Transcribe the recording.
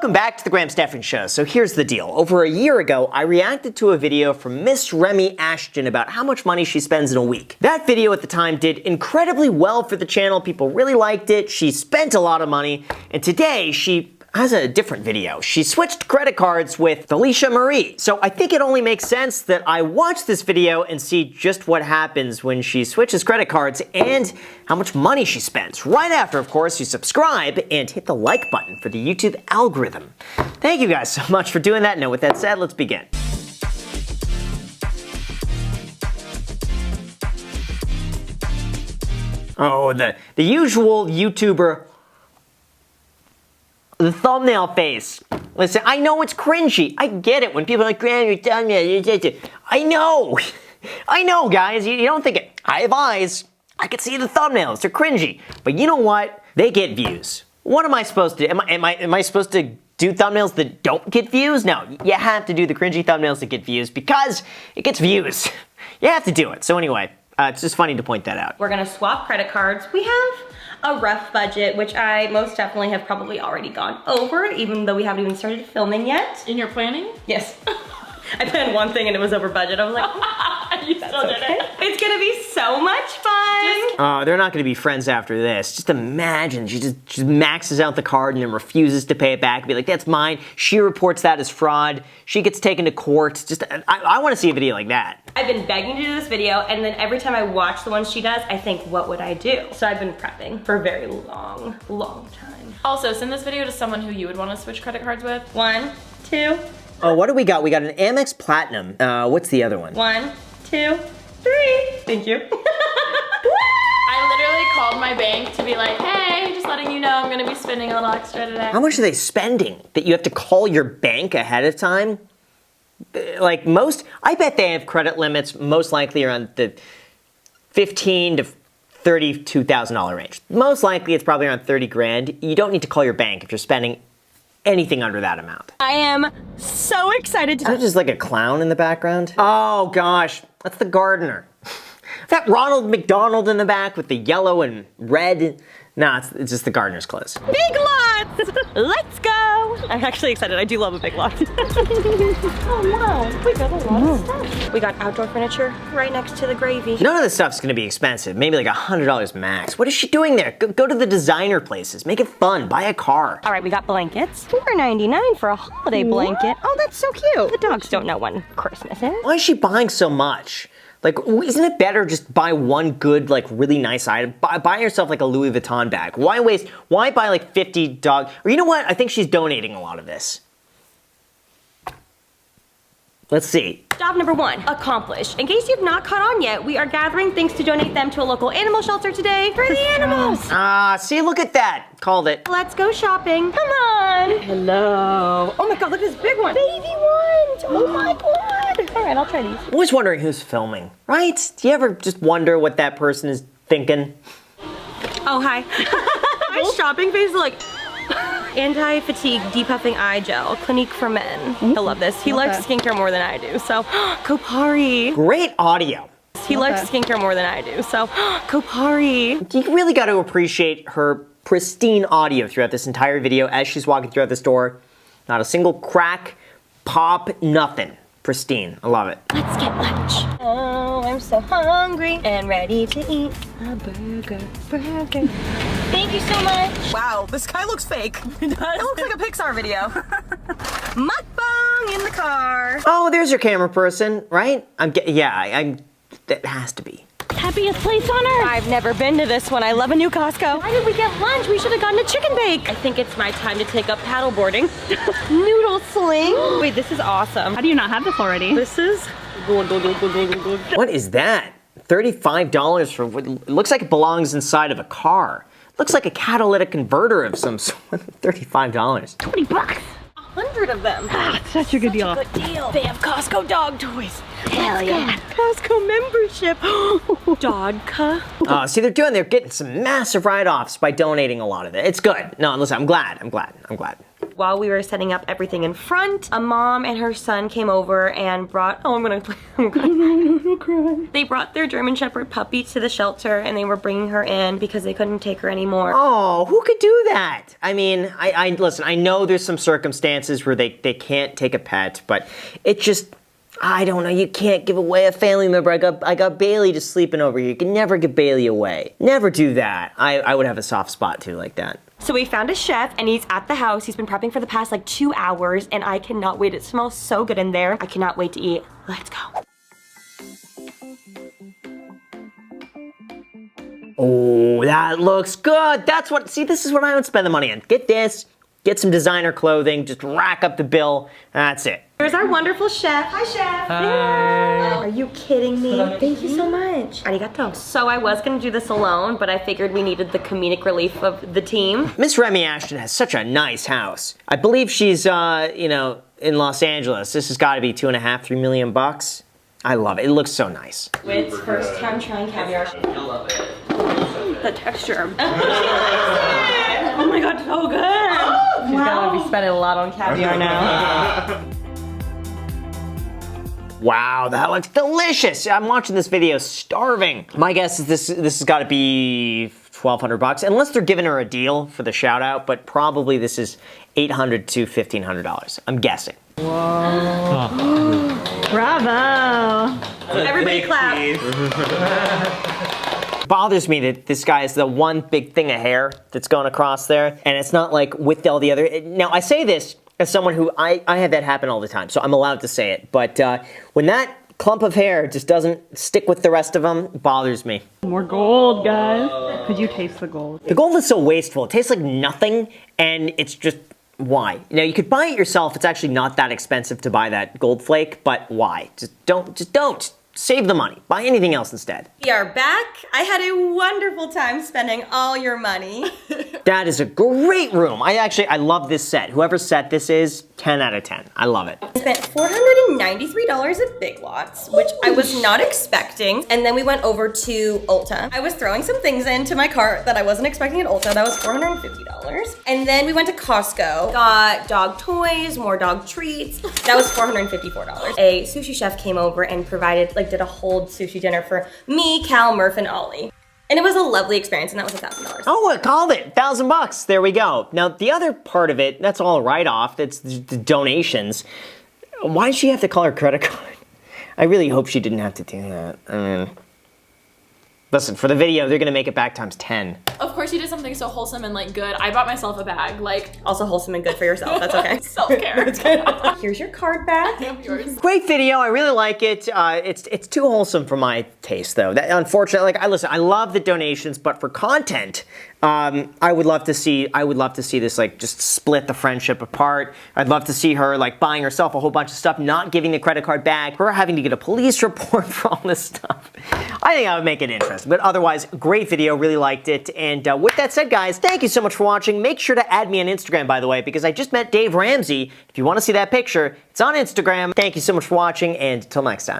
Welcome back to the Graham Stephan Show. So here's the deal. Over a year ago, I reacted to a video from MissRemiAshten about how much money she spends in a week. That video at the time did incredibly well for the channel. People really liked it. She spent a lot of money. And today, she has a different video. She switched credit cards with Alicia Marie. So I think it only makes sense that I watch this video and see just what happens when she switches credit cards and how much money she spends. Right after, of course, you subscribe and hit the like button for the YouTube algorithm. Thank you guys so much for doing that. Now with that said, let's begin. Oh, the usual YouTuber, the thumbnail face. Listen, I know it's cringy. I get it when people are like, Graham, your thumbnail. I know. I know, guys. You don't think it. I have eyes. I can see the thumbnails. They're cringy. But you know what? They get views. What am I supposed to do? Am I supposed to do thumbnails that don't get views? No, you have to do the cringy thumbnails that get views because it gets views. You have to do it. So anyway, it's just funny to point that out. We're gonna swap credit cards. We have a rough budget, which I most definitely have probably already gone over, even though we haven't even started filming yet. In your planning? Yes. I planned one thing and it was over budget. I was like, you still did it. It's gonna be so much fun. They're not gonna be friends after this. Just imagine, she just maxes out the card and then refuses to pay it back. Be like, that's mine. She reports that as fraud. She gets taken to court. Just, I wanna see a video like that. I've been begging to do this video, and then every time I watch the ones she does, I think, what would I do? So I've been prepping for a very long, long time. Also, send this video to someone who you would want to switch credit cards with. 1, 2. Oh, what do we got? We got an Amex Platinum. What's the other one? 1, 2, 3. Thank you. I literally called my bank to be like, hey, just letting you know I'm gonna be spending a little extra today. How much are they spending that you have to call your bank ahead of time? Like I bet they have credit limits most likely around the $15,000 to $32,000 range. Most likely it's probably around 30 grand. You don't need to call your bank if you're spending anything under that amount. I am so excited to— Is that just like a clown in the background? Oh gosh, that's the gardener. That Ronald McDonald in the back with the yellow and red. Nah, it's just the gardener's clothes. Big Lots! Let's go! I'm actually excited. I do love a Big Lot. Oh wow, we got a lot of stuff. We got outdoor furniture right next to the gravy. None of this stuff's gonna be expensive. Maybe like $100 max. What is she doing there? Go to the designer places. Make it fun. Buy a car. All right, we got blankets. $4.99 for a holiday blanket. Oh, that's so cute. The dogs don't know when Christmas is. Why is she buying so much? Like, isn't it better just buy one good, like, really nice item? Buy yourself, like, a Louis Vuitton bag. Why buy, like, 50 dog... Or you know what? I think she's donating a lot of this. Let's see. Job number 1, accomplished. In case you've not caught on yet, we are gathering things to donate them to a local animal shelter today for the animals. See, look at that. Called it. Let's go shopping. Come on. Hello. Oh my God, look at this big one. Baby ones. Oh my God. All right, I'll try these. I'm always wondering who's filming, right? Do you ever just wonder what that person is thinking? Oh, hi. My shopping face is like... Anti-fatigue depuffing eye gel, Clinique for men. He'll love this. He likes skincare more than I do, so Kopari. Great audio. He likes skincare more than I do, so Kopari. You really got to appreciate her pristine audio throughout this entire video as she's walking throughout the store. Not a single crack, pop, nothing. Pristine. I love it. Let's get lunch. Oh, I'm so hungry and ready to eat a burger. Thank you so much. Wow, this guy looks fake. It looks like a Pixar video. Mukbang in the car. Oh, there's your camera person, right? That has to be. Happiest place on earth. I've never been to this one. I love a new Costco. Why did we get lunch? We should have gotten a chicken bake. I think it's my time to take up paddle boarding. Noodle sling. Wait, this is awesome. How do you not have this already? This is good. What is that? $35 for what looks like it belongs inside of a car. Looks like a catalytic converter of some sort. $35. 20 bucks. 100 of them. Such a good deal. Good deal. They have Costco dog toys. Hell yeah. Costco membership. Dogca. See, they're getting some massive write-offs by donating a lot of it. It's good. No, listen, I'm glad. while we were setting up everything in front, a mom and her son came over and brought, oh, I'm gonna cry. They brought their German Shepherd puppy to the shelter and they were bringing her in because they couldn't take her anymore. Oh, who could do that? I mean, listen, I know there's some circumstances where they can't take a pet, but it just, I don't know, you can't give away a family member. I got Bailey just sleeping over here. You can never give Bailey away. Never do that. I would have a soft spot too like that. So we found a chef and he's at the house. He's been prepping for the past like 2 hours and I cannot wait. It smells so good in there. I cannot wait to eat. Let's go. Oh, that looks good. See, this is what I would spend the money on. Get this, get some designer clothing, just rack up the bill. That's it. Here's our wonderful chef. Hi, chef. Hi. Are you kidding me? Thank you so much. Arigato. So I was gonna do this alone, but I figured we needed the comedic relief of the team. MissRemiAshten has such a nice house. I believe she's, you know, in Los Angeles. This has got to be $2.5–3 million bucks. I love it. It looks so nice. It's first time trying caviar. I love it. The texture. Oh my god, so good. She's gonna be spending a lot on caviar now. Wow, that looks delicious. I'm watching this video starving. My guess is this has got to be $1,200 bucks, unless they're giving her a deal for the shout out, but probably this is $800 to $1,500. I'm guessing. Bravo. Everybody clap. Bothers me that this guy is the one big thing of hair that's going across there, and it's not like with all the other. Now, I say this as someone who I have that happen all the time, so I'm allowed to say it, but when that clump of hair just doesn't stick with the rest of them, it bothers me. More gold, guys. Could you taste the gold? The gold is so wasteful. It tastes like nothing, and it's just, why? Now, you could buy it yourself. It's actually not that expensive to buy that gold flake, but why? Just don't. Save the money. Buy anything else instead. We are back. I had a wonderful time spending all your money. That is a great room. I love this set. Whoever set this is, 10 out of 10. I love it. I spent $493 at Big Lots, which I was not expecting. And then we went over to Ulta. I was throwing some things into my cart that I wasn't expecting at Ulta. That was $450. And then we went to Costco, got dog toys, more dog treats. That was $454. A sushi chef came over and provided, did a whole sushi dinner for me, Cal, Murph, and Ollie. And it was a lovely experience, and that was $1,000. Oh, I called it. $1,000 bucks. There we go. Now, the other part of it, that's all write-off. That's the donations. Why did she have to call her credit card? I really hope she didn't have to do that. I mean, listen, for the video, they're gonna make it back times 10. Of course you did something so wholesome and good. I bought myself a bag, Also wholesome and good for yourself, that's okay. Self-care. That's good. Here's your card back. Yours. Great video, I really like it. It's too wholesome for my taste, though. Unfortunately, I love the donations, but for content, I would love to see this just split the friendship apart. I'd love to see her buying herself a whole bunch of stuff, not giving the credit card back, her having to get a police report for all this stuff. I think I would make it interesting, but otherwise, great video, really liked it. And with that said, guys, thank you so much for watching. Make sure to add me on Instagram, by the way, because I just met Dave Ramsey. If you want to see that picture, it's on Instagram. Thank you so much for watching, and until next time.